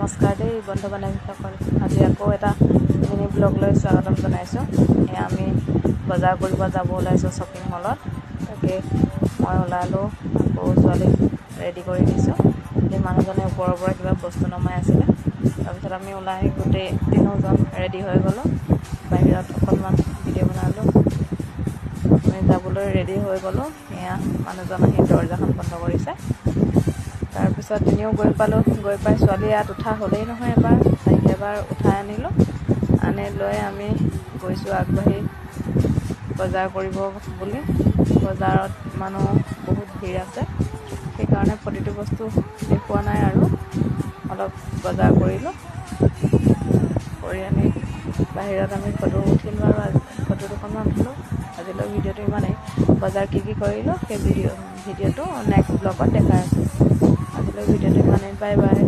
নমস্কাৰ দেই বন্ধু বান্ধৱীসকল। আজি আকৌ এটা মিনি ব্লগ লৈ স্বাগতম জনাইছোঁ। আমি বজাৰ কৰিব যাব ওলাইছোঁ শ্বপিং মলত। তাকে মই ওলালোঁ, আকৌ ছোৱালীক ৰেডি কৰি দিছোঁ। এই মানুহজনে ওপৰৰ পৰা কিবা বস্তু নমাই আছিলে। তাৰপিছত আমি ওলাই গোটেই তিনিওজন ৰেডি হৈ গ'লোঁ। বাহিৰত অকণমান ভিডিঅ' বনালোঁ। আমি যাবলৈ ৰেডি হৈ গ'লোঁ। এয়া মানুহজন আহি দৰজাখন বন্ধ কৰিছে। তাৰপিছত তিনিও গৈ পালোঁ। গৈ পাই ছোৱালী ইয়াত উঠা হ'লেই নহয়, তাইক এবাৰ উঠাই আনিলোঁ। আনি লৈ আমি গৈছোঁ আগবাঢ়ি বজাৰ কৰিব বুলি। বজাৰত মানুহ বহুত ভিৰ আছে, সেইকাৰণে প্ৰতিটো বস্তু দেখুওৱা নাই আৰু অলপ বজাৰ কৰিলোঁ। কৰি আনি বাহিৰত আমি ফটো উঠিলোঁ আৰু ফটো দুখনমান উঠিলোঁ। আজিলৈ ভিডিঅ'টো ইমানেই। বজাৰ কি কৰিলোঁ সেই ভিডিঅ'টো নেক্সট ব্লগত দেখাই আছোঁ। আজিলৈ ভিডিঅ'টো ইমানেই। Bye bye.